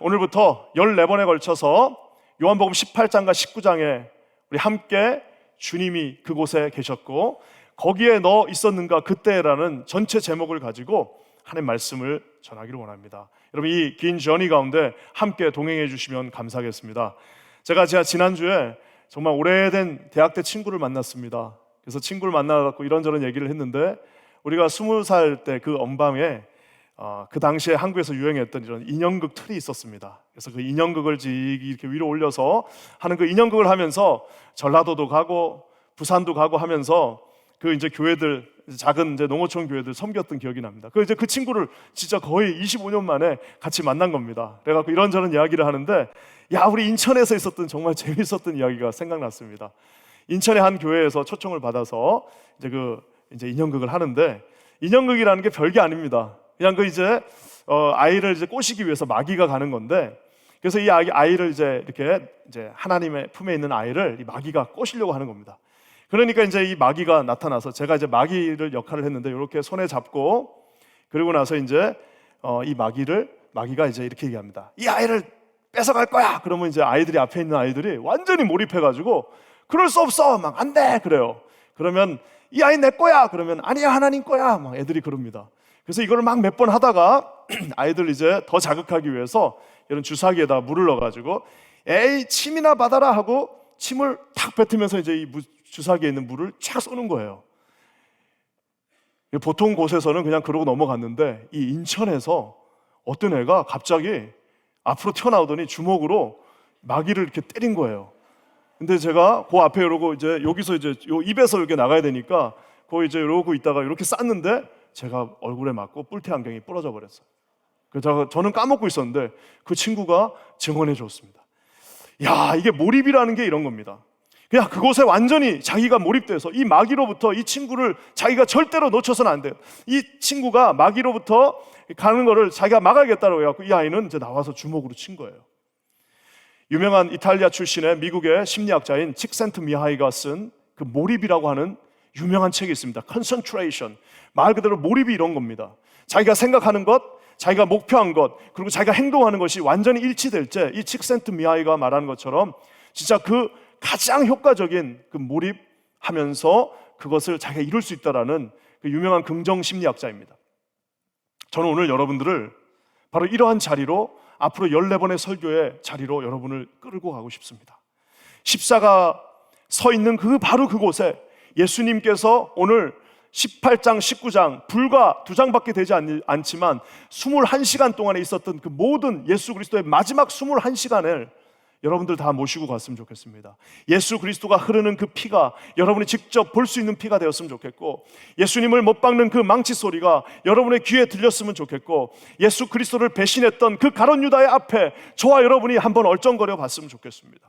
오늘부터 14번에 걸쳐서 요한복음 18장과 19장에 우리 함께 주님이 그곳에 계셨고 거기에 너 있었는가 그때라는 전체 제목을 가지고 하나님 말씀을 전하기를 원합니다. 여러분, 이 긴 저니 가운데 함께 동행해 주시면 감사하겠습니다. 제가 지난주에 정말 오래된 대학 때 친구를 만났습니다. 그래서 친구를 만나서 이런저런 얘기를 했는데, 우리가 20살 때 그 언방에 그 당시에 한국에서 유행했던 이런 인형극 틀이 있었습니다. 그래서 그 인형극을 이렇게 위로 올려서 하는 그 인형극을 하면서 전라도도 가고 부산도 가고 하면서 그 이제 교회들, 작은 이제 농어촌 교회들 섬겼던 기억이 납니다. 그 친구를 진짜 거의 25년 만에 같이 만난 겁니다. 그래갖고 이런저런 이야기를 하는데, 야, 우리 인천에서 있었던 정말 재밌었던 이야기가 생각났습니다. 인천의 한 교회에서 초청을 받아서 이제 인형극을 하는데, 인형극이라는 게 별게 아닙니다. 그냥 아이를 이제 꼬시기 위해서 마귀가 가는 건데, 그래서 이 아이를 이렇게 하나님의 품에 있는 아이를 이 마귀가 꼬시려고 하는 겁니다. 그러니까 이제 이 마귀가 나타나서, 제가 이제 마귀를 역할을 했는데, 이렇게 손에 잡고, 그리고 나서 이제 이 마귀가 이제 이렇게 얘기합니다. 이 아이를 뺏어갈 거야. 그러면 이제 아이들이, 앞에 있는 아이들이 완전히 몰입해가지고 그럴 수 없어, 막 안 돼, 그래요. 그러면 이 아이 내 거야. 그러면 아니야, 하나님 거야. 막 애들이 그럽니다. 그래서 이걸 막 몇 번 하다가 아이들 이제 더 자극하기 위해서 이런 주사기에다 물을 넣어가지고, 에이, 침이나 받아라 하고 침을 탁 뱉으면서 이제 이 주사기에 있는 물을 쫙 쏘는 거예요. 보통 곳에서는 그냥 그러고 넘어갔는데, 이 인천에서 어떤 애가 갑자기 앞으로 튀어나오더니 주먹으로 마귀를 이렇게 때린 거예요. 근데 제가 그 앞에 이러고 이제 여기서 이제 요 입에서 이렇게 나가야 되니까 거기 이제 이러고 있다가 이렇게 쐈는데, 제가 얼굴에 맞고 뿔테 안경이 부러져 버렸어요. 그래서 저는 까먹고 있었는데 그 친구가 증언해 줬습니다. 야, 이게 몰입이라는 게 이런 겁니다. 그냥 그곳에 완전히 자기가 몰입돼서 이 마귀로부터 이 친구를 자기가 절대로 놓쳐서는 안 돼요. 이 친구가 마귀로부터 가는 거를 자기가 막아야겠다고 해갖고 이 아이는 이제 나와서 주먹으로 친 거예요. 유명한 이탈리아 출신의 미국의 심리학자인 칙센트미하이가 쓴 그 몰입이라고 하는 유명한 책이 있습니다. Concentration. 말 그대로 몰입이 이런 겁니다. 자기가 생각하는 것, 자기가 목표한 것, 그리고 자기가 행동하는 것이 완전히 일치될 때, 이 칙센트미하이가 말하는 것처럼 진짜 그 가장 효과적인 그 몰입하면서 그것을 자기가 이룰 수 있다라는 그 유명한 긍정 심리학자입니다. 저는 오늘 여러분들을 바로 이러한 자리로, 앞으로 14번의 설교의 자리로 여러분을 끌고 가고 싶습니다. 십자가 서 있는 바로 그곳에 예수님께서 오늘 18장, 19장, 불과 2장밖에 되지 않지만 21시간 동안에 있었던 그 모든 예수 그리스도의 마지막 21시간을 여러분들 다 모시고 갔으면 좋겠습니다. 예수 그리스도가 흐르는 그 피가 여러분이 직접 볼 수 있는 피가 되었으면 좋겠고, 예수님을 못 박는 그 망치 소리가 여러분의 귀에 들렸으면 좋겠고, 예수 그리스도를 배신했던 그 가룟 유다의 앞에 저와 여러분이 한번 얼쩡거려 봤으면 좋겠습니다.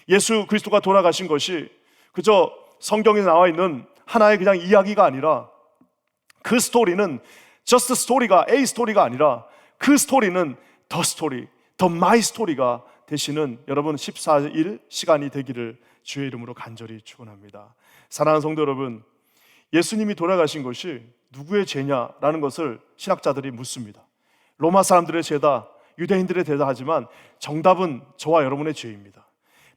예수 그리스도가 돌아가신 것이 그저 성경에 나와 있는 하나의 그냥 이야기가 아니라, 그 스토리는 just 스토리가 A 스토리가 아니라 그 스토리는 the story, the my 스토리가 되시는 여러분 14일 시간이 되기를 주의 이름으로 간절히 축원합니다. 사랑하는 성도 여러분, 예수님이 돌아가신 것이 누구의 죄냐라는 것을 신학자들이 묻습니다. 로마 사람들의 죄다, 유대인들의 죄다 하지만 정답은 저와 여러분의 죄입니다.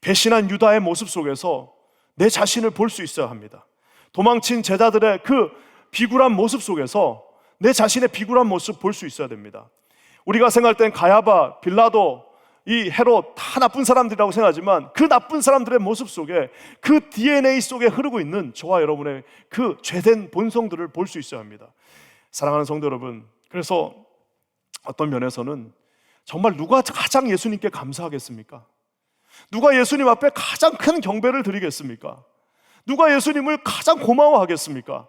배신한 유다의 모습 속에서 내 자신을 볼 수 있어야 합니다. 도망친 제자들의 그 비굴한 모습 속에서 내 자신의 비굴한 모습 볼 수 있어야 됩니다. 우리가 생각할 땐 가야바, 빌라도, 이 헤롯 다 나쁜 사람들이라고 생각하지만 그 나쁜 사람들의 모습 속에, 그 DNA 속에 흐르고 있는 저와 여러분의 그 죄된 본성들을 볼 수 있어야 합니다. 사랑하는 성도 여러분, 그래서 어떤 면에서는 정말 누가 가장 예수님께 감사하겠습니까? 누가 예수님 앞에 가장 큰 경배를 드리겠습니까? 누가 예수님을 가장 고마워하겠습니까?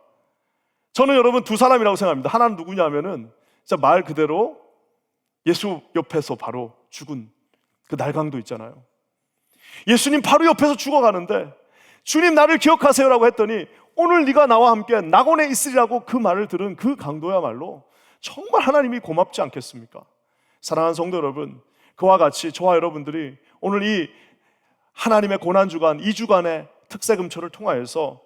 저는 여러분 두 사람이라고 생각합니다. 하나는 누구냐면은 진짜 말 그대로 예수 옆에서 바로 죽은 그 날강도 있잖아요. 예수님 바로 옆에서 죽어가는데 주님 나를 기억하세요라고 했더니 오늘 네가 나와 함께 낙원에 있으리라고 그 말을 들은 그 강도야말로 정말 하나님이 고맙지 않겠습니까? 사랑하는 성도 여러분, 그와 같이 저와 여러분들이 오늘 이 하나님의 고난주간 2주간의 특세금초를 통하여서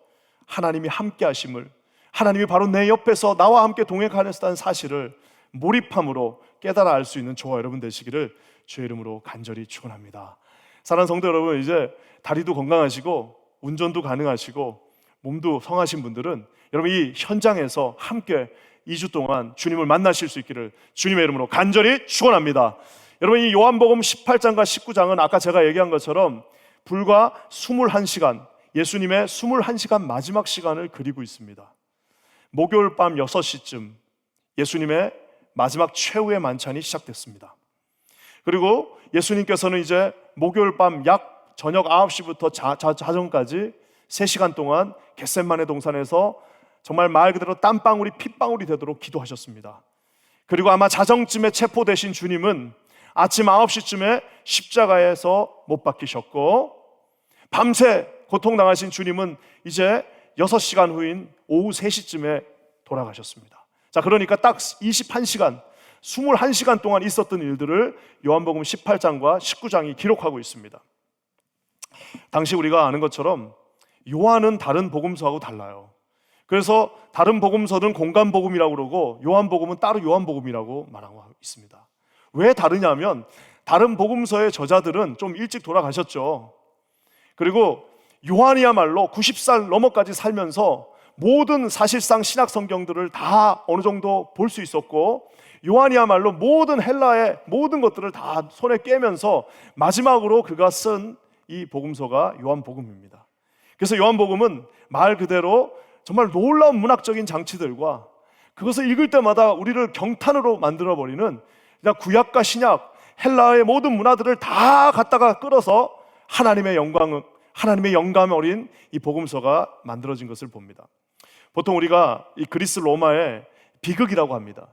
하나님이 함께 하심을, 하나님이 바로 내 옆에서 나와 함께 동행하셨다는 사실을 몰입함으로 깨달아 알 수 있는 저와 여러분 되시기를 주의 이름으로 간절히 축원합니다. 사랑하는 성도 여러분, 이제 다리도 건강하시고 운전도 가능하시고 몸도 성하신 분들은 여러분 이 현장에서 함께 2주 동안 주님을 만나실 수 있기를 주님의 이름으로 간절히 축원합니다. 여러분 이 요한복음 18장과 19장은 아까 제가 얘기한 것처럼 불과 21시간, 예수님의 21시간 마지막 시간을 그리고 있습니다. 목요일 밤 6시쯤 예수님의 마지막 최후의 만찬이 시작됐습니다. 그리고 예수님께서는 이제 목요일 밤 약 저녁 9시부터 자정까지 3시간 동안 겟셋마네 동산에서 정말 말 그대로 땀방울이 핏방울이 되도록 기도하셨습니다. 그리고 아마 자정쯤에 체포되신 주님은 아침 9시쯤에 십자가에서 못 박히셨고, 밤새 고통당하신 주님은 이제 6시간 후인 오후 3시쯤에 돌아가셨습니다. 자, 그러니까 딱 21시간, 21시간 동안 있었던 일들을 요한복음 18장과 19장이 기록하고 있습니다. 당시 우리가 아는 것처럼 요한은 다른 복음서하고 달라요. 그래서 다른 복음서는 공간복음이라고 그러고 요한복음은 따로 요한복음이라고 말하고 있습니다. 왜 다르냐면 다른 복음서의 저자들은 좀 일찍 돌아가셨죠. 그리고 요한이야말로 90살 넘어까지 살면서 모든 사실상 신약 성경들을 다 어느 정도 볼 수 있었고, 요한이야말로 모든 헬라의 모든 것들을 다 손에 깨면서 마지막으로 그가 쓴 이 복음서가 요한복음입니다. 그래서 요한복음은 말 그대로 정말 놀라운 문학적인 장치들과 그것을 읽을 때마다 우리를 경탄으로 만들어버리는, 그냥 구약과 신약, 헬라의 모든 문화들을 다 갖다가 끌어서 하나님의 영감 어린 이 복음서가 만들어진 것을 봅니다. 보통 우리가 이 그리스 로마의 비극이라고 합니다.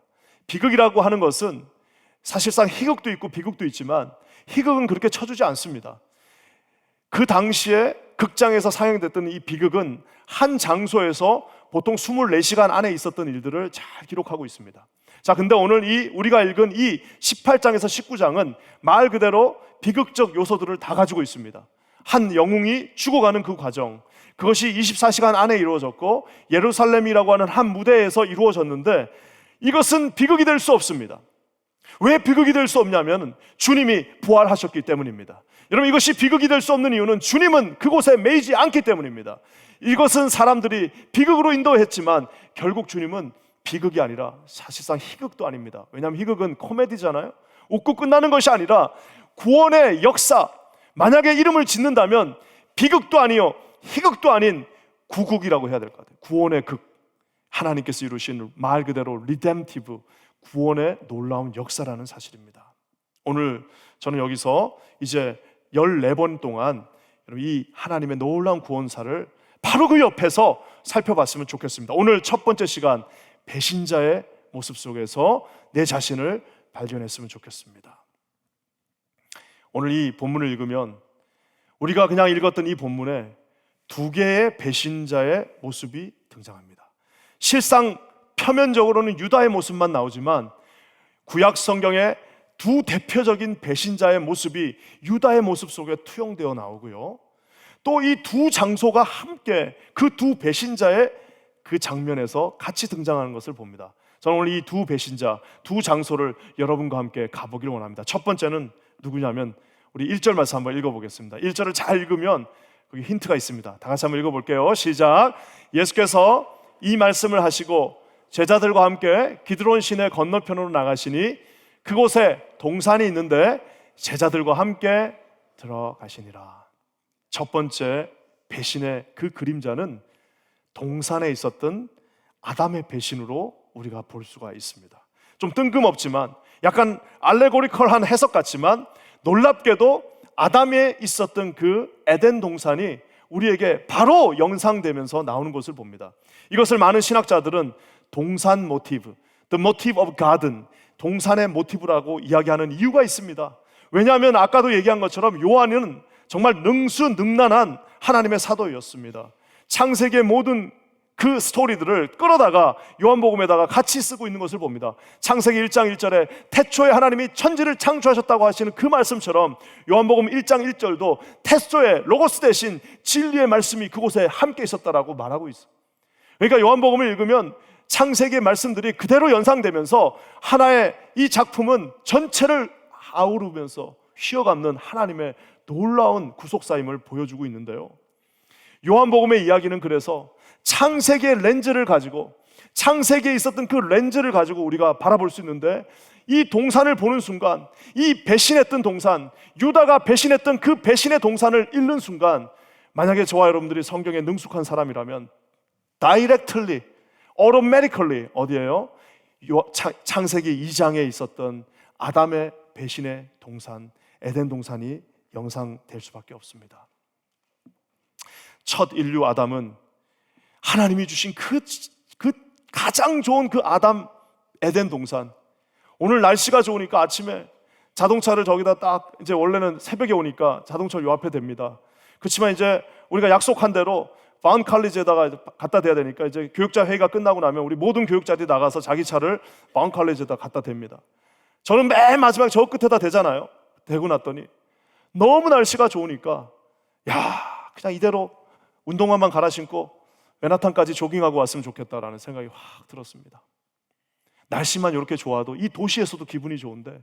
비극이라고 하는 것은 사실상 희극도 있고 비극도 있지만 희극은 그렇게 쳐주지 않습니다. 그 당시에 극장에서 상영됐던 이 비극은 한 장소에서 보통 24시간 안에 있었던 일들을 잘 기록하고 있습니다. 자, 근데 오늘 우리가 읽은 이 18장에서 19장은 말 그대로 비극적 요소들을 다 가지고 있습니다. 한 영웅이 죽어가는 그 과정, 그것이 24시간 안에 이루어졌고 예루살렘이라고 하는 한 무대에서 이루어졌는데, 이것은 비극이 될 수 없습니다. 왜 비극이 될 수 없냐면 주님이 부활하셨기 때문입니다. 여러분, 이것이 비극이 될 수 없는 이유는 주님은 그곳에 매이지 않기 때문입니다. 이것은 사람들이 비극으로 인도했지만 결국 주님은 비극이 아니라 사실상 희극도 아닙니다. 왜냐하면 희극은 코미디잖아요. 웃고 끝나는 것이 아니라 구원의 역사, 만약에 이름을 짓는다면 비극도 아니요 희극도 아닌 구극이라고 해야 될 것 같아요. 구원의 극, 하나님께서 이루신 말 그대로 리뎀티브, 구원의 놀라운 역사라는 사실입니다. 오늘 저는 여기서 이제 14번 동안 이 하나님의 놀라운 구원사를 바로 그 옆에서 살펴봤으면 좋겠습니다. 오늘 첫 번째 시간, 배신자의 모습 속에서 내 자신을 발견했으면 좋겠습니다. 오늘 이 본문을 읽으면 우리가 그냥 읽었던 이 본문에 2개의 배신자의 모습이 등장합니다. 실상 표면적으로는 유다의 모습만 나오지만 구약 성경에 2 대표적인 배신자의 모습이 유다의 모습 속에 투영되어 나오고요, 또 이 2 장소가 함께 그 2 배신자의 그 장면에서 같이 등장하는 것을 봅니다. 저는 오늘 이 2 배신자, 2 장소를 여러분과 함께 가보기를 원합니다. 첫 번째는 누구냐면 우리 1절 말씀 한번 읽어보겠습니다. 1절을 잘 읽으면 거기 힌트가 있습니다. 다 같이 한번 읽어볼게요. 시작. 예수께서 이 말씀을 하시고 제자들과 함께 기드론 시내 건너편으로 나가시니 그곳에 동산이 있는데 제자들과 함께 들어가시니라. 첫 번째 배신의 그 그림자는 동산에 있었던 아담의 배신으로 우리가 볼 수가 있습니다. 좀 뜬금없지만 약간 알레고리컬한 해석 같지만 놀랍게도 아담에 있었던 그 에덴 동산이 우리에게 바로 연상되면서 나오는 것을 봅니다. 이것을 많은 신학자들은 동산 모티브, the motive of garden, 동산의 모티브라고 이야기하는 이유가 있습니다. 왜냐하면 아까도 얘기한 것처럼 요한은 정말 능수능란한 하나님의 사도였습니다. 창세기의 모든 그 스토리들을 끌어다가 요한복음에다가 같이 쓰고 있는 것을 봅니다. 창세기 1장 1절에 태초에 하나님이 천지를 창조하셨다고 하시는 그 말씀처럼 요한복음 1장 1절도 태초에 로고스 대신 진리의 말씀이 그곳에 함께 있었다라고 말하고 있어요. 그러니까 요한복음을 읽으면 창세기의 말씀들이 그대로 연상되면서 하나의 이 작품은 전체를 아우르면서 휘어감는 하나님의 놀라운 구속사임을 보여주고 있는데요, 요한복음의 이야기는 그래서 창세기의 렌즈를 가지고, 창세기에 있었던 그 렌즈를 가지고 우리가 바라볼 수 있는데, 이 동산을 보는 순간, 이 배신했던 동산, 유다가 배신했던 그 배신의 동산을 읽는 순간, 만약에 저와 여러분들이 성경에 능숙한 사람이라면 directly, automatically 어디예요? 창세기 2장에 있었던 아담의 배신의 동산, 에덴 동산이 연상될 수밖에 없습니다. 첫 인류 아담은 하나님이 주신 그 가장 좋은 그 아담 에덴 동산, 오늘 날씨가 좋으니까 아침에 자동차를 저기다 딱, 이제 원래는 새벽에 오니까 자동차를 요 앞에 댑니다. 그렇지만 이제 우리가 약속한 대로 바운 칼리지에다가 갖다 대야 되니까, 이제 교육자 회의가 끝나고 나면 우리 모든 교육자들이 나가서 자기 차를 바운 칼리지에다 갖다 댑니다. 저는 맨 마지막 저 끝에다 대잖아요. 대고 났더니 너무 날씨가 좋으니까, 야, 그냥 이대로 운동화만 갈아 신고 맨하탄까지 조깅하고 왔으면 좋겠다라는 생각이 확 들었습니다. 날씨만 이렇게 좋아도 이 도시에서도 기분이 좋은데,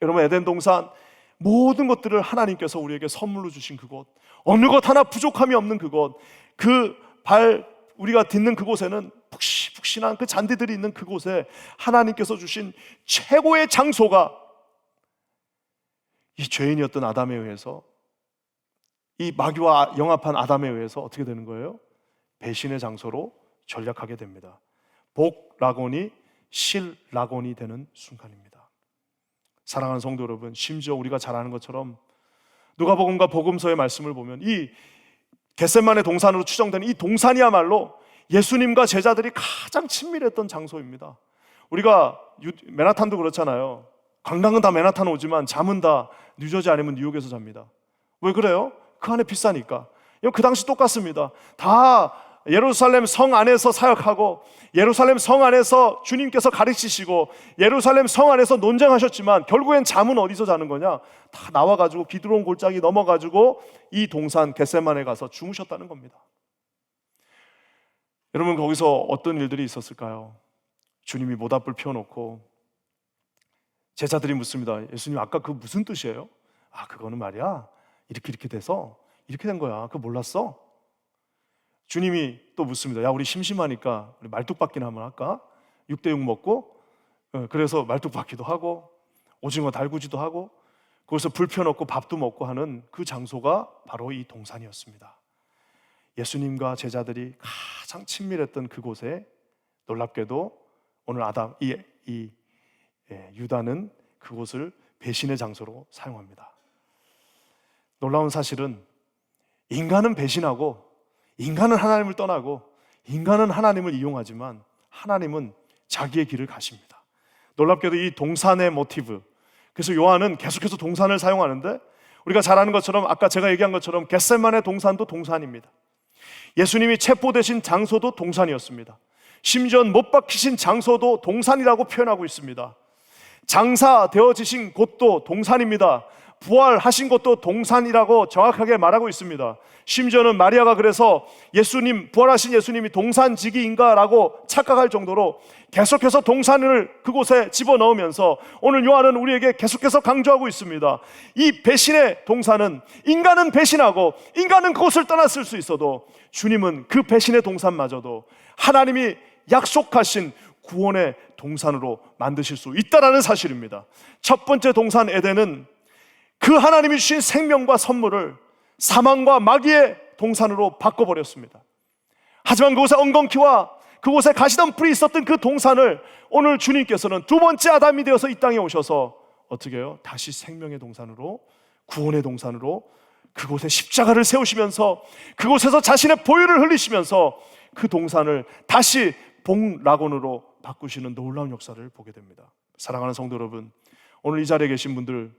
여러분, 에덴 동산 모든 것들을 하나님께서 우리에게 선물로 주신 그곳, 어느 것 하나 부족함이 없는 그곳, 우리가 딛는 그곳에는 푹신푹신한 그 잔디들이 있는 그곳에 하나님께서 주신 최고의 장소가 이 죄인이었던 아담에 의해서, 이 마귀와 영합한 아담에 의해서 어떻게 되는 거예요? 배신의 장소로 전락하게 됩니다. 복라곤이 실라곤이 되는 순간입니다. 사랑하는 성도 여러분, 심지어 우리가 잘 아는 것처럼 누가복음과 복음서의 말씀을 보면 이 겟세마네 동산으로 추정되는 이 동산이야말로 예수님과 제자들이 가장 친밀했던 장소입니다. 우리가 맨하탄도 그렇잖아요. 관광은 다 맨하탄 오지만 잠은 다 뉴저지 아니면 뉴욕에서 잡니다. 왜 그래요? 그 안에 비싸니까. 그 당시 똑같습니다. 다 예루살렘 성 안에서 사역하고, 예루살렘 성 안에서 주님께서 가르치시고, 예루살렘 성 안에서 논쟁하셨지만 결국엔 잠은 어디서 자는 거냐? 다 나와가지고 기드론 골짜기 넘어가지고 이 동산 겟세마네 가서 주무셨다는 겁니다. 여러분, 거기서 어떤 일들이 있었을까요? 주님이 모닥불 피워놓고 제자들이 묻습니다. 예수님, 아까 그 무슨 뜻이에요? 아, 그거는 말이야, 이렇게 돼서 이렇게 된 거야. 그거 몰랐어? 주님이 또 묻습니다. 야, 우리 심심하니까 우리 말뚝박기나 한번 할까? 6대6 먹고, 그래서 말뚝박기도 하고 오징어 달구지도 하고 거기서 불 펴놓고 밥도 먹고 하는 그 장소가 바로 이 동산이었습니다. 예수님과 제자들이 가장 친밀했던 그곳에 놀랍게도 오늘 유다는 그곳을 배신의 장소로 사용합니다. 놀라운 사실은 인간은 배신하고, 인간은 하나님을 떠나고, 인간은 하나님을 이용하지만 하나님은 자기의 길을 가십니다. 놀랍게도 이 동산의 모티브, 그래서 요한은 계속해서 동산을 사용하는데, 우리가 잘 아는 것처럼 아까 제가 얘기한 것처럼 겟세마네 동산도 동산입니다. 예수님이 체포되신 장소도 동산이었습니다. 심지어 못 박히신 장소도 동산이라고 표현하고 있습니다. 장사되어지신 곳도 동산입니다. 부활하신 것도 동산이라고 정확하게 말하고 있습니다. 심지어는 마리아가 그래서 부활하신 예수님이 동산지기인가라고 착각할 정도로 계속해서 동산을 그곳에 집어넣으면서 오늘 요한은 우리에게 계속해서 강조하고 있습니다. 이 배신의 동산은, 인간은 배신하고 인간은 그곳을 떠났을 수 있어도 주님은 그 배신의 동산마저도 하나님이 약속하신 구원의 동산으로 만드실 수 있다는 사실입니다. 첫 번째 동산 에덴은 그 하나님이 주신 생명과 선물을 사망과 마귀의 동산으로 바꿔버렸습니다. 하지만 그곳에 엉겅퀴와 그곳에 가시덤불이 있었던 그 동산을 오늘 주님께서는 두 번째 아담이 되어서 이 땅에 오셔서 어떻게 해요? 다시 생명의 동산으로, 구원의 동산으로 그곳에 십자가를 세우시면서 그곳에서 자신의 보혈을 흘리시면서 그 동산을 다시 복라곤으로 바꾸시는 놀라운 역사를 보게 됩니다. 사랑하는 성도 여러분, 오늘 이 자리에 계신 분들,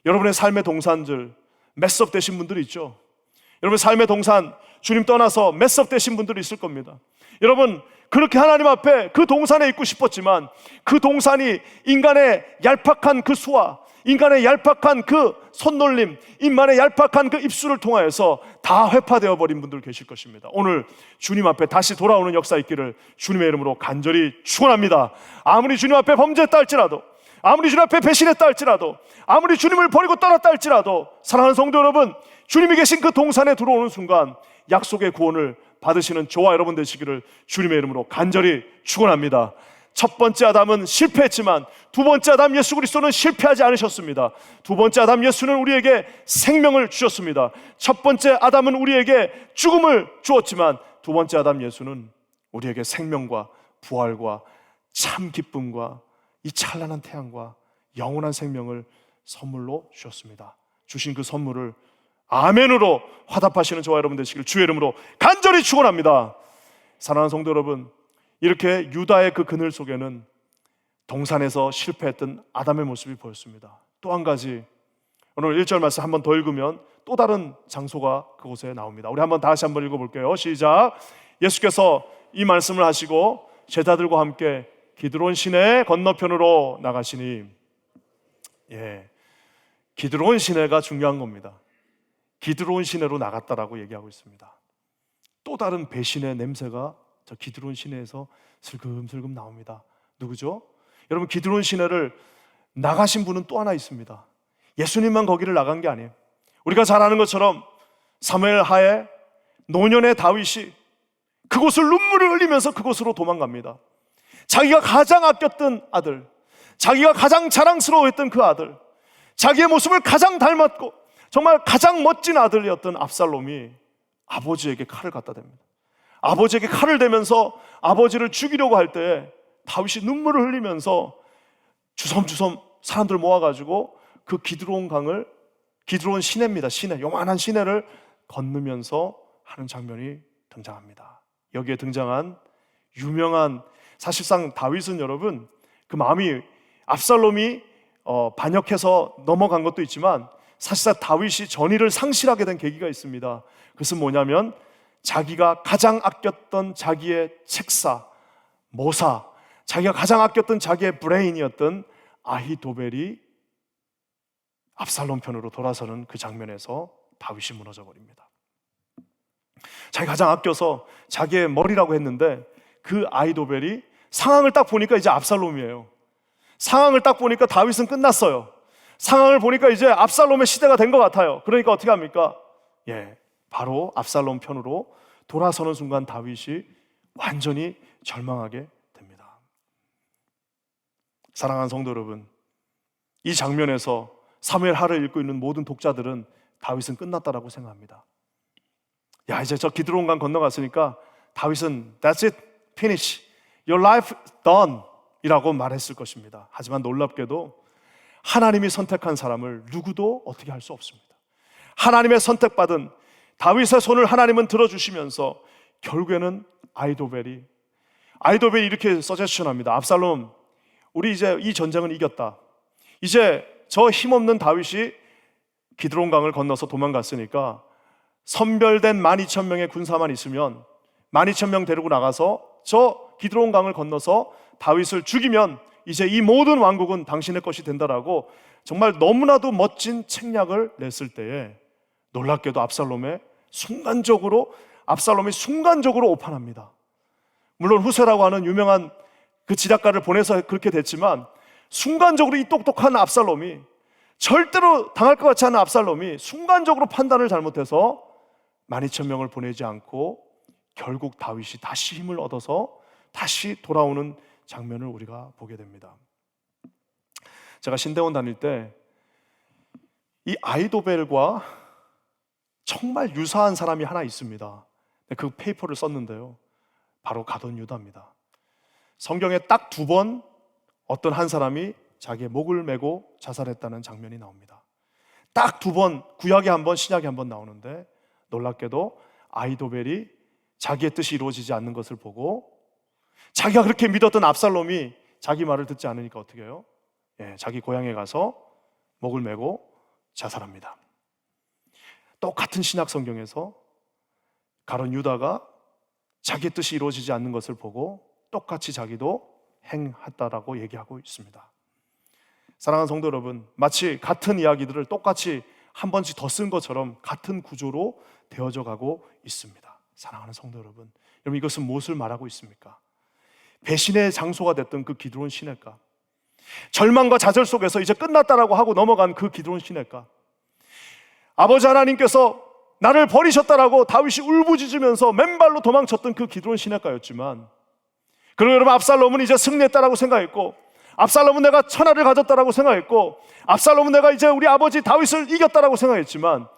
여러분의 삶의 동산들 메스업 되신 분들이 있죠. 여러분 삶의 동산, 주님 떠나서 메스업 되신 분들이 있을 겁니다. 여러분, 그렇게 하나님 앞에 그 동산에 있고 싶었지만 그 동산이 인간의 얄팍한 그 수와, 인간의 얄팍한 그 손놀림, 인간의 얄팍한 그 입술을 통하여서 다 회파되어 버린 분들 계실 것입니다. 오늘 주님 앞에 다시 돌아오는 역사 있기를 주님의 이름으로 간절히 축원합니다. 아무리 주님 앞에 범죄했다 할지라도, 아무리 주님 앞에 배신했다 할지라도, 아무리 주님을 버리고 떠났다 할지라도, 사랑하는 성도 여러분, 주님이 계신 그 동산에 들어오는 순간 약속의 구원을 받으시는 저와 여러분 되시기를 주님의 이름으로 간절히 축원합니다. 첫 번째 아담은 실패했지만 두 번째 아담 예수 그리스도는 실패하지 않으셨습니다. 두 번째 아담 예수는 우리에게 생명을 주셨습니다. 첫 번째 아담은 우리에게 죽음을 주었지만 두 번째 아담 예수는 우리에게 생명과 부활과 참 기쁨과 이 찬란한 태양과 영원한 생명을 선물로 주셨습니다. 주신 그 선물을 아멘으로 화답하시는 저와 여러분 되시길 주의 이름으로 간절히 축원합니다. 사랑하는 성도 여러분, 이렇게 유다의 그 그늘 속에는 동산에서 실패했던 아담의 모습이 보였습니다. 또 한 가지, 오늘 1절 말씀 한번 더 읽으면 또 다른 장소가 그곳에 나옵니다. 우리 한번 다시 한번 읽어볼게요. 시작. 예수께서 이 말씀을 하시고 제자들과 함께 기드론 시내 건너편으로 나가시니, 기드론 시내가 중요한 겁니다. 기드론 시내로 나갔다라고 얘기하고 있습니다. 또 다른 배신의 냄새가 저 기드론 시내에서 슬금슬금 나옵니다. 누구죠? 여러분, 기드론 시내를 나가신 분은 또 하나 있습니다. 예수님만 거기를 나간 게 아니에요. 우리가 잘 아는 것처럼 사무엘 하에 노년의 다윗이 그곳을 눈물을 흘리면서 그곳으로 도망갑니다. 자기가 가장 아꼈던 아들, 자기가 가장 자랑스러워했던 그 아들, 자기의 모습을 가장 닮았고 정말 가장 멋진 아들이었던 압살롬이 아버지에게 칼을 갖다 댑니다. 아버지에게 칼을 대면서 아버지를 죽이려고 할 때 다윗이 눈물을 흘리면서 주섬주섬 사람들 모아가지고 그 기드론 강을, 기드론 시내입니다. 시내, 요만한 시내를 건너면서 하는 장면이 등장합니다. 여기에 등장한 유명한, 사실상 다윗은 여러분 그 마음이, 압살롬이 반역해서 넘어간 것도 있지만 사실상 다윗이 전의를 상실하게 된 계기가 있습니다. 그것은 뭐냐면 자기가 가장 아꼈던 자기의 책사, 모사, 자기가 가장 아꼈던 자기의 브레인이었던 아히도벨이 압살롬 편으로 돌아서는 그 장면에서 다윗이 무너져 버립니다. 자기가 가장 아껴서 자기의 머리라고 했는데 그 아히도벨이 상황을 딱 보니까 이제 압살롬이에요. 상황을 딱 보니까 다윗은 끝났어요. 상황을 보니까 이제 압살롬의 시대가 된 것 같아요. 그러니까 어떻게 합니까? 바로 압살롬 편으로 돌아서는 순간 다윗이 완전히 절망하게 됩니다. 사랑하는 성도 여러분, 이 장면에서 사무엘 하를 읽고 있는 모든 독자들은 다윗은 끝났다라고 생각합니다. 이제 저 기드론강 건너갔으니까 다윗은 That's it, finish, your life done 이라고 말했을 것입니다. 하지만 놀랍게도 하나님이 선택한 사람을 누구도 어떻게 할 수 없습니다. 하나님의 선택받은 다윗의 손을 하나님은 들어주시면서 결국에는 아히도벨이 이렇게 서제션합니다. 압살롬, 우리 이제 이 전쟁은 이겼다. 이제 저 힘없는 다윗이 기드론강을 건너서 도망갔으니까 선별된 12,000명의 군사만 있으면 12,000명 데리고 나가서 저 기드론강을 건너서 다윗을 죽이면 이제 이 모든 왕국은 당신의 것이 된다라고 정말 너무나도 멋진 책략을 냈을 때에 놀랍게도 압살롬이 순간적으로 오판합니다. 물론 후세라고 하는 유명한 그 지략가를 보내서 그렇게 됐지만 순간적으로 이 똑똑한 압살롬이, 절대로 당할 것 같지 않은 압살롬이 순간적으로 판단을 잘못해서 12,000명을 보내지 않고 결국 다윗이 다시 힘을 얻어서 다시 돌아오는 장면을 우리가 보게 됩니다. 제가 신대원 다닐 때 이 아히도벨과 정말 유사한 사람이 하나 있습니다. 그 페이퍼를 썼는데요, 바로 가돈 유다입니다. 성경에 딱 2번 어떤 한 사람이 자기의 목을 메고 자살했다는 장면이 나옵니다. 딱 2번, 구약에 1번, 신약에 1번 나오는데 놀랍게도 아히도벨이 자기의 뜻이 이루어지지 않는 것을 보고 자기가 그렇게 믿었던 압살롬이 자기 말을 듣지 않으니까 어떻게 해요? 자기 고향에 가서 목을 메고 자살합니다. 똑같은 신약 성경에서 가론 유다가 자기의 뜻이 이루어지지 않는 것을 보고 똑같이 자기도 행했다라고 얘기하고 있습니다. 사랑하는 성도 여러분, 마치 같은 이야기들을 똑같이 한 번씩 더 쓴 것처럼 같은 구조로 되어져 가고 있습니다. 사랑하는 성도 여러분, 이것은 무엇을 말하고 있습니까? 배신의 장소가 됐던 그 기드론 시내가, 절망과 좌절 속에서 이제 끝났다라고 하고 넘어간 그 기드론 시내가, 아버지 하나님께서 나를 버리셨다라고 다윗이 울부짖으면서 맨발로 도망쳤던 그 기드론 시내가였지만, 그리고 여러분, 압살롬은 이제 승리했다라고 생각했고, 압살롬은 내가 천하를 가졌다라고 생각했고, 압살롬은 내가 이제 우리 아버지 다윗을 이겼다라고 생각했지만,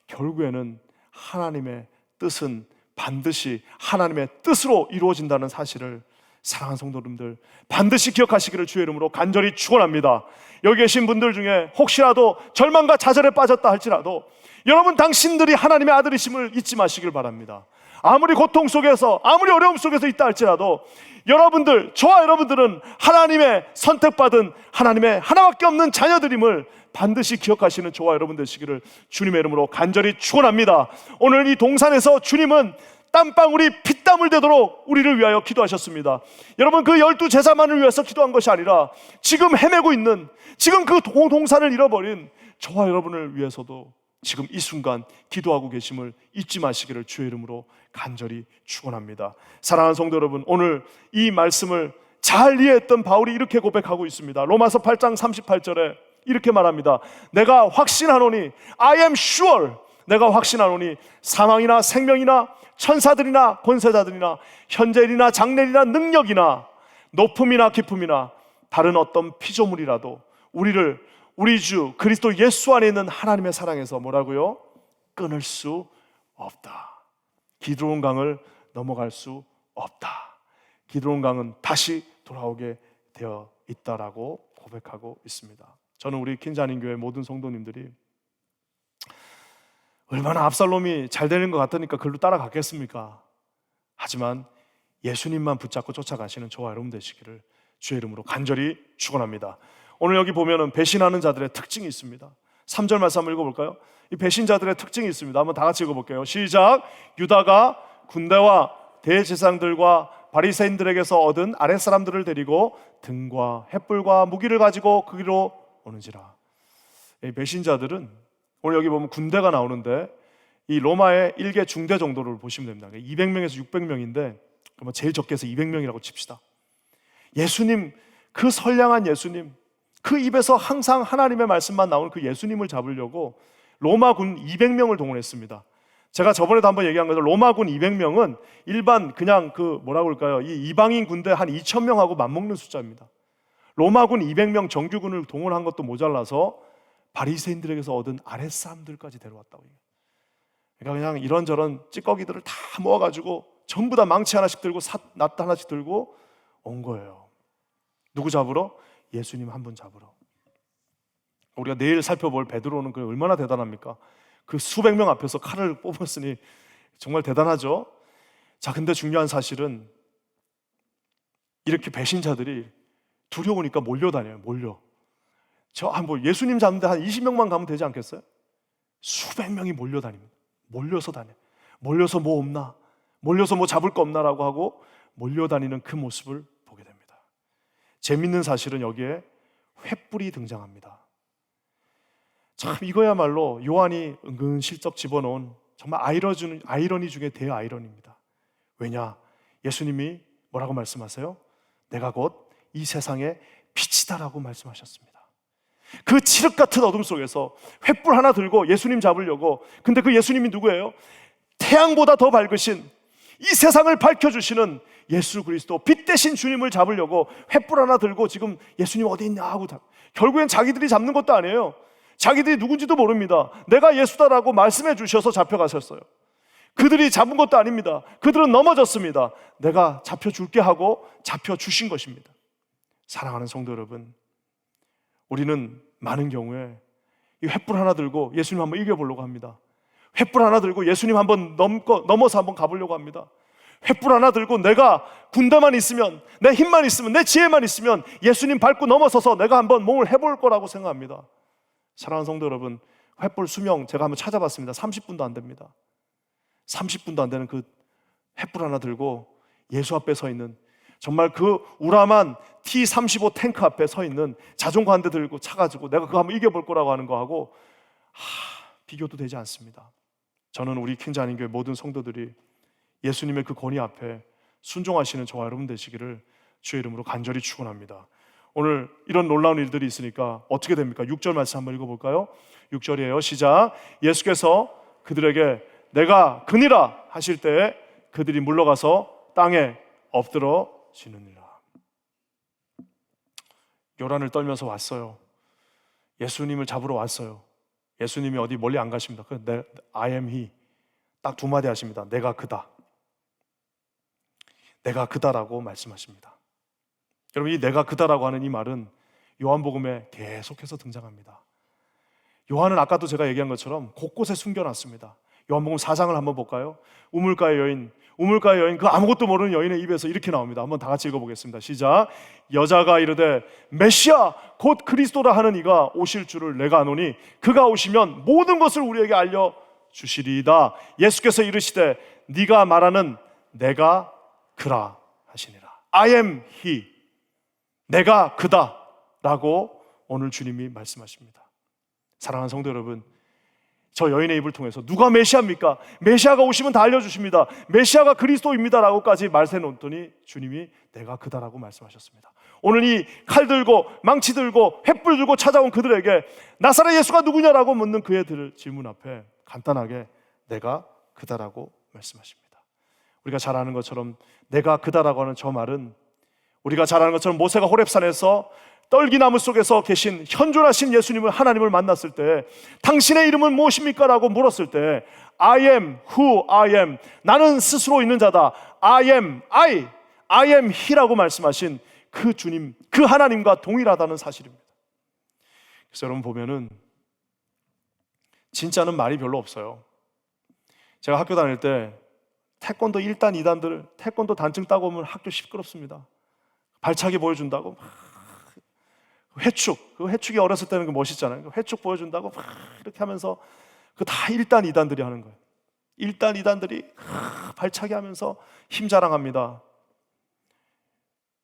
결국에는 하나님의 뜻은 반드시 하나님의 뜻으로 이루어진다는 사실을 사랑하는 성도님들 반드시 기억하시기를 주의 이름으로 간절히 축원합니다. 여기 계신 분들 중에 혹시라도 절망과 좌절에 빠졌다 할지라도 여러분, 당신들이 하나님의 아들이심을 잊지 마시길 바랍니다. 아무리 고통 속에서, 아무리 어려움 속에서 있다 할지라도 여러분들, 저와 여러분들은 하나님의 선택받은 하나님의 하나밖에 없는 자녀들임을 반드시 기억하시는 저와 여러분 되시기를 주님의 이름으로 간절히 축원합니다. 오늘 이 동산에서 주님은 땀방울이 피땀을 되도록 우리를 위하여 기도하셨습니다. 여러분, 그 12제자만을 위해서 기도한 것이 아니라 지금 헤매고 있는, 지금 그 동산을 잃어버린 저와 여러분을 위해서도 지금 이 순간 기도하고 계심을 잊지 마시기를 주의 이름으로 간절히 축원합니다. 사랑하는 성도 여러분, 오늘 이 말씀을 잘 이해했던 바울이 이렇게 고백하고 있습니다. 로마서 8장 38절에 이렇게 말합니다. 내가 확신하노니, I am sure, 내가 확신하노니 사망이나 생명이나 천사들이나 권세자들이나 현재일이나 장래일이나 능력이나 높음이나 깊음이나 다른 어떤 피조물이라도 우리를 우리 주 그리스도 예수 안에 있는 하나님의 사랑에서 뭐라고요? 끊을 수 없다. 기드론 강을 넘어갈 수 없다. 기드론 강은 다시 돌아오게 되어 있다라고 고백하고 있습니다. 저는 우리 킨자닌 교회 모든 성도님들이 얼마나 압살롬이 잘 되는 것 같으니까 그걸로 따라갔겠습니까? 하지만 예수님만 붙잡고 쫓아가시는 저와 여러분 되시기를 주의 이름으로 간절히 축원합니다. 오늘 여기 보면은 배신하는 자들의 특징이 있습니다. 3절 말씀 한번 읽어볼까요? 이 배신자들의 특징이 있습니다. 한번 다 같이 읽어볼게요. 시작. 유다가 군대와 대제사장들과 바리새인들에게서 얻은 아랫사람들을 데리고 등과 횃불과 무기를 가지고 그 길로 오는지라. 이 배신자들은 오늘 여기 보면 군대가 나오는데 이 로마의 일개 중대 정도를 보시면 됩니다. 200명에서 600명인데 제일 적게 해서 200명이라고 칩시다. 예수님, 그 선량한 예수님, 그 입에서 항상 하나님의 말씀만 나오는 그 예수님을 잡으려고 로마군 200명을 동원했습니다. 제가 저번에도 한번 얘기한 거죠. 로마군 200명은 일반 그냥 그 뭐라고 할까요? 이 이방인 군대 한 2,000명하고 맞먹는 숫자입니다. 로마군 200명 정규군을 동원한 것도 모자라서 바리새인들에게서 얻은 아랫사람들까지 데려왔다고. 그러니까 그냥 이런저런 찌꺼기들을 다 모아가지고 전부 다 망치 하나씩 들고 낫 하나씩 들고 온 거예요. 누구 잡으러? 예수님 한 분 잡으러. 우리가 내일 살펴볼 베드로는 그 얼마나 대단합니까? 그 수백 명 앞에서 칼을 뽑았으니 정말 대단하죠. 자, 근데 중요한 사실은 이렇게 배신자들이 두려우니까 몰려다녀요. 뭐 예수님 잡는데 한 20명만 가면 되지 않겠어요? 수백 명이 몰려다닙니다. 몰려서 다녀. 몰려서 뭐 없나? 몰려서 뭐 잡을 거 없나라고 하고 몰려다니는 그 모습을 보게 됩니다. 재밌는 사실은 여기에 횃불이 등장합니다. 참 이거야말로 요한이 은근슬쩍 집어넣은 정말 아이러니 중에 대아이러니입니다. 왜냐? 예수님이 뭐라고 말씀하세요? 내가 곧 이 세상의 빛이다라고 말씀하셨습니다. 그 칠흑 같은 어둠 속에서 횃불 하나 들고 예수님 잡으려고, 근데 그 예수님이 누구예요? 태양보다 더 밝으신 이 세상을 밝혀주시는 예수 그리스도, 빛 대신 주님을 잡으려고 횃불 하나 들고 지금 예수님 어디 있냐 하고 결국엔 자기들이 잡는 것도 아니에요. 자기들이 누군지도 모릅니다. 내가 예수다라고 말씀해 주셔서 잡혀가셨어요. 그들이 잡은 것도 아닙니다. 그들은 넘어졌습니다. 내가 잡혀줄게 하고 잡혀주신 것입니다. 사랑하는 성도 여러분, 우리는 많은 경우에 이 횃불 하나 들고 예수님 한번 이겨보려고 합니다. 횃불 하나 들고 예수님 한번 넘어서 한번 가보려고 합니다. 횃불 하나 들고 내가 군대만 있으면, 내 힘만 있으면, 내 지혜만 있으면 예수님 밟고 넘어서서 내가 한번 몸을 해볼 거라고 생각합니다. 사랑하는 성도 여러분, 횃불 수명 제가 한번 찾아봤습니다. 30분도 안 됩니다. 30분도 안 되는 그 횃불 하나 들고 예수 앞에 서 있는, 정말 그 우람한 T-35 탱크 앞에 서 있는 자전거 한 대 들고 차가지고 내가 그거 한번 이겨볼 거라고 하는 거하고 비교도 되지 않습니다. 저는 우리 킹자님교회 모든 성도들이 예수님의 그 권위 앞에 순종하시는 저와 여러분 되시기를 주의 이름으로 간절히 축원합니다. 오늘 이런 놀라운 일들이 있으니까 어떻게 됩니까? 6절 말씀 한번 읽어볼까요? 6절이에요. 시작. 예수께서 그들에게 내가 그니라 하실 때에 그들이 물러가서 땅에 엎드러지느니라. 요란을 떨면서 왔어요. 예수님을 잡으러 왔어요. 예수님이 어디 멀리 안 가십니다. I am he. 딱 두 마디 하십니다. 내가 그다. 내가 그다라고 말씀하십니다. 여러분, 이 내가 그다라고 하는 이 말은 요한복음에 계속해서 등장합니다. 요한은 아까도 제가 얘기한 것처럼 곳곳에 숨겨놨습니다. 요한복음 4장을 한번 볼까요? 우물가의 여인 그 아무것도 모르는 여인의 입에서 이렇게 나옵니다. 한번 다 같이 읽어보겠습니다. 시작. 여자가 이르되 메시아 곧 그리스도라 하는 이가 오실 줄을 내가 아노니 그가 오시면 모든 것을 우리에게 알려주시리이다. 예수께서 이르시되 네가 말하는 내가 그라 하시니라. I am he. 내가 그다 라고 오늘 주님이 말씀하십니다. 사랑하는 성도 여러분, 저 여인의 입을 통해서 누가 메시아입니까? 메시아가 오시면 다 알려주십니다. 메시아가 그리스도입니다 라고까지 말해놓더니 주님이 내가 그다라고 말씀하셨습니다. 오늘 이 칼 들고 망치 들고 횃불 들고 찾아온 그들에게 나사렛 예수가 누구냐라고 묻는 그의 질문 앞에 간단하게 내가 그다라고 말씀하십니다. 우리가 잘 아는 것처럼 내가 그다라고 하는 저 말은 우리가 잘 아는 것처럼 모세가 호렙산에서 떨기나무 속에서 계신 현존하신 예수님을, 하나님을 만났을 때 당신의 이름은 무엇입니까? 라고 물었을 때 I am who I am, 나는 스스로 있는 자다. I am he라고 말씀하신 그 주님, 그 하나님과 동일하다는 사실입니다. 그래서 여러분 보면은 진짜는 말이 별로 없어요. 제가 학교 다닐 때 태권도 1단, 2단들 태권도 단증 따고 오면 학교 시끄럽습니다. 발차기 보여준다고 회축, 그 회축이 어렸을 때는 그 멋있잖아요. 회축 보여준다고 막 이렇게 하면서 그 다 1단, 2단들이 하는 거예요. 1단, 2단들이 발차기 하면서 힘 자랑합니다.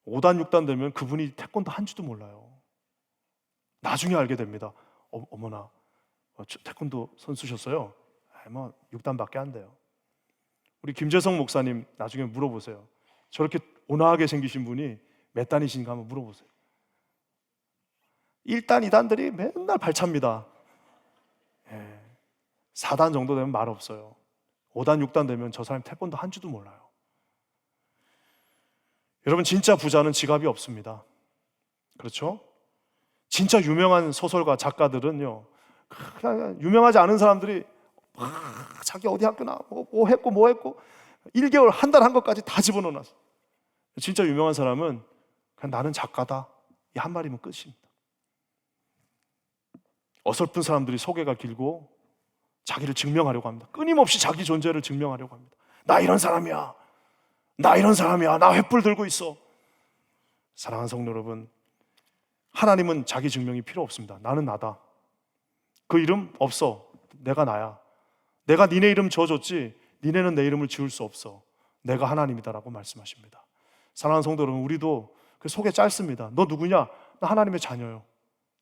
5단, 6단 되면 그분이 태권도 한 줄도 몰라요. 나중에 알게 됩니다. 어머나, 태권도 선수셨어요? 뭐 6단밖에 안 돼요. 우리 김재성 목사님 나중에 물어보세요. 저렇게 온화하게 생기신 분이 몇 단이신가 한번 물어보세요. 1단, 2단들이 맨날 발차입니다. 4단 정도 되면 말 없어요. 5단, 6단 되면 저 사람이 태권도 한 줄도 몰라요. 여러분, 진짜 부자는 지갑이 없습니다. 그렇죠? 진짜 유명한 소설가, 작가들은요, 그냥 유명하지 않은 사람들이 자기 어디 학교 나 뭐 했고 1개월, 한 달 한 것까지 다 집어넣어놨어. 진짜 유명한 사람은 그냥 나는 작가다 이 한 말이면 끝입니다. 어설픈 사람들이 소개가 길고 자기를 증명하려고 합니다. 끊임없이 자기 존재를 증명하려고 합니다. 나 이런 사람이야. 나 횃불 들고 있어. 사랑하는 성도 여러분, 하나님은 자기 증명이 필요 없습니다. 나는 나다. 그 이름 없어. 내가 나야. 내가 니네 이름 지어줬지 니네는 내 이름을 지을 수 없어. 내가 하나님이다라고 말씀하십니다. 사랑하는 성도 여러분, 우리도 그 소개 짧습니다. 너 누구냐? 나 하나님의 자녀요.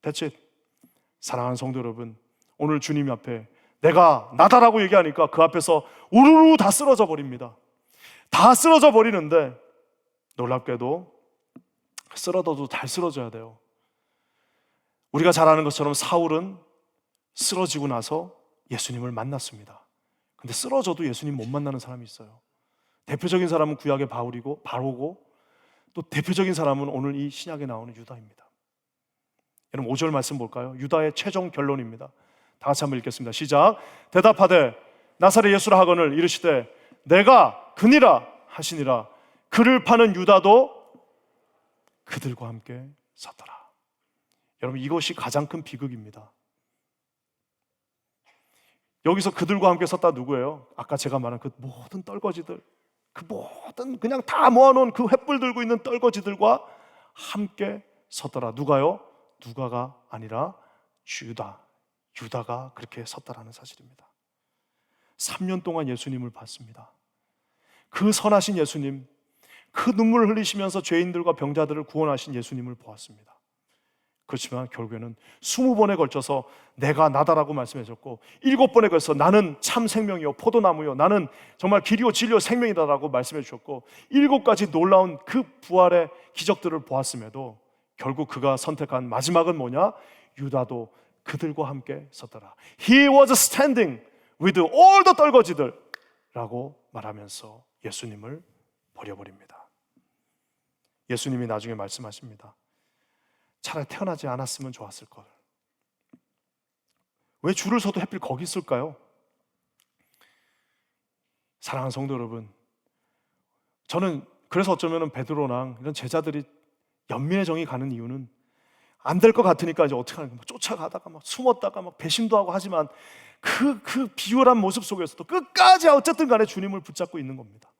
That's it. 사랑하는 성도 여러분, 오늘 주님 앞에 내가 나다라고 얘기하니까 그 앞에서 우르르 다 쓰러져 버립니다. 다 쓰러져 버리는데 놀랍게도 쓰러져도 잘 쓰러져야 돼요. 우리가 잘 아는 것처럼 사울은 쓰러지고 나서 예수님을 만났습니다. 근데 쓰러져도 예수님 못 만나는 사람이 있어요. 대표적인 사람은 구약의 바로고 또 대표적인 사람은 오늘 이 신약에 나오는 유다입니다. 여러분 5절 말씀 볼까요? 유다의 최종 결론입니다. 다 같이 한번 읽겠습니다. 시작. 대답하되 나사렛 예수라 하거늘 이르시되 내가 그니라 하시니라. 그를 파는 유다도 그들과 함께 섰더라. 여러분, 이것이 가장 큰 비극입니다. 여기서 그들과 함께 섰다 누구예요? 아까 제가 말한 그 모든 떨거지들, 그 모든 그냥 다 모아놓은 그 횃불 들고 있는 떨거지들과 함께 섰더라. 누가요? 누가가 아니라 유다가 그렇게 섰다라는 사실입니다. 3년 동안 예수님을 봤습니다. 그 선하신 예수님, 그 눈물을 흘리시면서 죄인들과 병자들을 구원하신 예수님을 보았습니다. 그렇지만 결국에는 20번에 걸쳐서 내가 나다라고 말씀하셨고 7번에 걸쳐서 나는 참 생명이요 포도나무요 나는 정말 길이요 진리요 생명이다라고 말씀해 주셨고 7가지 놀라운 그 부활의 기적들을 보았음에도 결국 그가 선택한 마지막은 뭐냐? 유다도 그들과 함께 섰더라. He was standing with all the 떨거지들 라고 말하면서 예수님을 버려버립니다. 예수님이 나중에 말씀하십니다. 차라리 태어나지 않았으면 좋았을 걸. 왜 줄을 서도 하필 거기 있을까요? 사랑하는 성도 여러분, 저는 그래서 어쩌면 베드로랑 이런 제자들이 연민의 정이 가는 이유는 안 될 것 같으니까 이제 어떻게 하는 거야? 쫓아가다가 막 숨었다가 막 배신도 하고 하지만 그 비열한 모습 속에서도 끝까지 어쨌든 간에 주님을 붙잡고 있는 겁니다.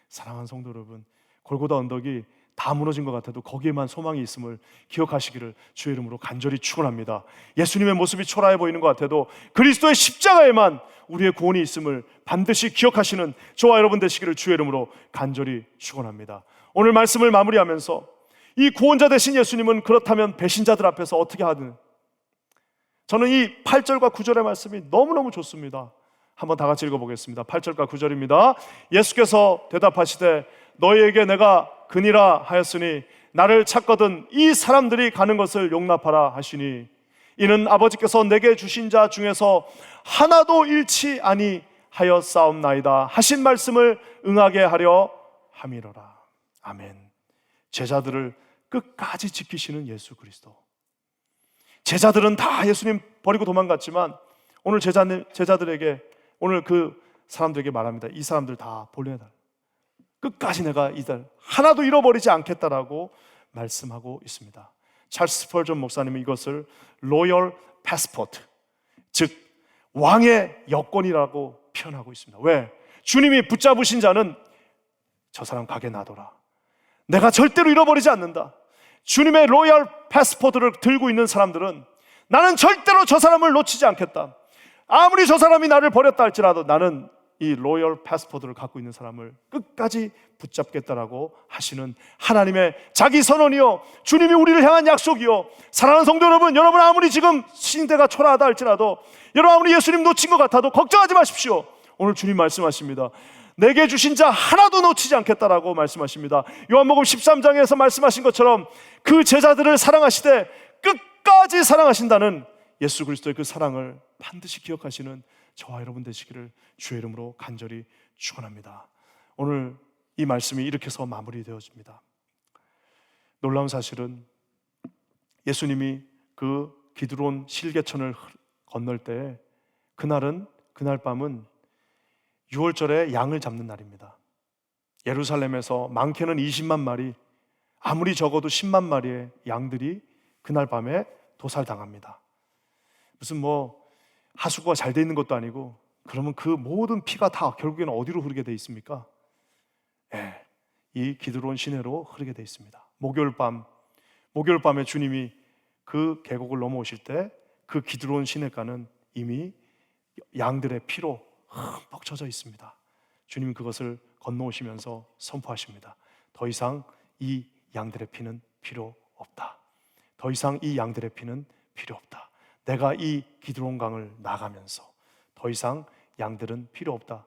사랑하는 성도 여러분, 골고다 언덕이 다 무너진 것 같아도 거기에만 소망이 있음을 기억하시기를 주의 이름으로 간절히 축원합니다. 예수님의 모습이 초라해 보이는 것 같아도 그리스도의 십자가에만 우리의 구원이 있음을 반드시 기억하시는 저와 여러분 되시기를 주의 이름으로 간절히 축원합니다. 오늘 말씀을 마무리하면서 이 구원자 되신 예수님은 그렇다면 배신자들 앞에서 어떻게 하든, 저는 이 8절과 9절의 말씀이 너무너무 좋습니다. 한번 다 같이 읽어보겠습니다. 8절과 9절입니다. 예수께서 대답하시되 너희에게 내가 그니라 하였으니 나를 찾거든 이 사람들이 가는 것을 용납하라 하시니 이는 아버지께서 내게 주신 자 중에서 하나도 잃지 아니하여 싸움나이다 하신 말씀을 응하게 하려 함이로라. 아멘. 제자들을 끝까지 지키시는 예수 그리스도. 제자들은 다 예수님 버리고 도망갔지만 오늘 제자들에게, 오늘 그 사람들에게 말합니다. 이 사람들 다 보내달라. 끝까지 내가 이들 하나도 잃어버리지 않겠다라고 말씀하고 있습니다. 찰스 스펄전 목사님은 이것을 로열 패스포트, 즉 왕의 여권이라고 표현하고 있습니다. 왜? 주님이 붙잡으신 자는 저 사람 가게 놔둬라. 내가 절대로 잃어버리지 않는다. 주님의 로열 패스포트를 들고 있는 사람들은 나는 절대로 저 사람을 놓치지 않겠다. 아무리 저 사람이 나를 버렸다 할지라도 나는 이 로열 패스포트를 갖고 있는 사람을 끝까지 붙잡겠다라고 하시는 하나님의 자기 선언이요, 주님이 우리를 향한 약속이요. 사랑하는 성도 여러분, 여러분 아무리 지금 신대가 초라하다 할지라도, 여러분 아무리 예수님 놓친 것 같아도 걱정하지 마십시오. 오늘 주님 말씀하십니다. 내게 주신 자 하나도 놓치지 않겠다라고 말씀하십니다. 요한복음 13장에서 말씀하신 것처럼 그 제자들을 사랑하시되 끝까지 사랑하신다는 예수 그리스도의 그 사랑을 반드시 기억하시는 저와 여러분 되시기를 주의 이름으로 간절히 축원합니다. 오늘 이 말씀이 이렇게 해서 마무리되어집니다. 놀라운 사실은 예수님이 그 기드론 실개천을 건널 때 그날 밤은 6월절에 양을 잡는 날입니다. 예루살렘에서 많게는 20만 마리, 아무리 적어도 10만 마리의 양들이 그날 밤에 도살당합니다. 무슨 하수구가 잘 돼 있는 것도 아니고, 그러면 그 모든 피가 다 결국에는 어디로 흐르게 돼 있습니까? 이 기드론 시내로 흐르게 돼 있습니다. 목요일 밤에 주님이 그 계곡을 넘어오실 때 그 기드론 시내가는 이미 양들의 피로 흠뻑 젖어 있습니다. 주님은 그것을 건너오시면서 선포하십니다. 더 이상 이 양들의 피는 필요 없다. 더 이상 이 양들의 피는 필요 없다. 내가 이 기드론 강을 나가면서 더 이상 양들은 필요 없다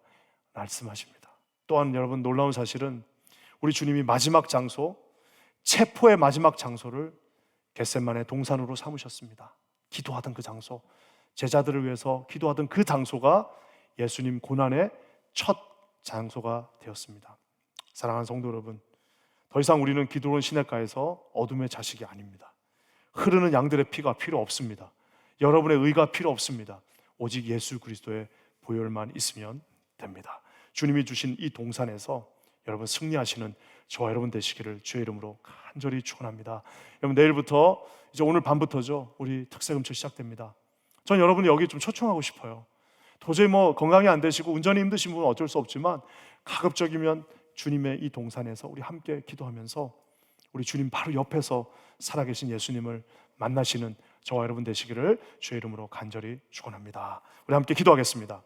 말씀하십니다. 또한 여러분, 놀라운 사실은 우리 주님이 마지막 장소, 체포의 마지막 장소를 겟세마네 동산으로 삼으셨습니다. 기도하던 그 장소, 제자들을 위해서 기도하던 그 장소가 예수님 고난의 첫 장소가 되었습니다. 사랑하는 성도 여러분, 더 이상 우리는 기드론 시냇가에서 어둠의 자식이 아닙니다. 흐르는 양들의 피가 필요 없습니다. 여러분의 의가 필요 없습니다. 오직 예수 그리스도의 보혈만 있으면 됩니다. 주님이 주신 이 동산에서 여러분 승리하시는 저와 여러분 되시기를 주의 이름으로 간절히 축원합니다. 여러분, 내일부터 이제 오늘 밤부터죠, 우리 특세금철 시작됩니다. 전 여러분이 여기 좀 초청하고 싶어요. 도저히 건강이 안 되시고 운전이 힘드신 분은 어쩔 수 없지만 가급적이면 주님의 이 동산에서 우리 함께 기도하면서 우리 주님 바로 옆에서 살아계신 예수님을 만나시는 저와 여러분 되시기를 주의 이름으로 간절히 축원합니다. 우리 함께 기도하겠습니다.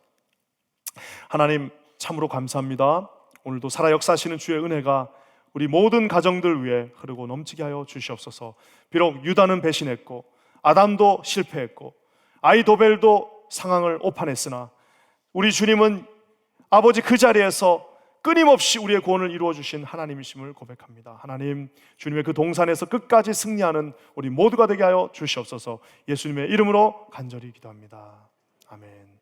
하나님, 참으로 감사합니다. 오늘도 살아 역사하시는 주의 은혜가 우리 모든 가정들 위해 흐르고 넘치게 하여 주시옵소서. 비록 유다는 배신했고 아담도 실패했고 아이도벨도 상황을 오판했으나 우리 주님은 아버지 그 자리에서 끊임없이 우리의 구원을 이루어 주신 하나님이심을 고백합니다. 하나님, 주님의 그 동산에서 끝까지 승리하는 우리 모두가 되게 하여 주시옵소서. 예수님의 이름으로 간절히 기도합니다. 아멘.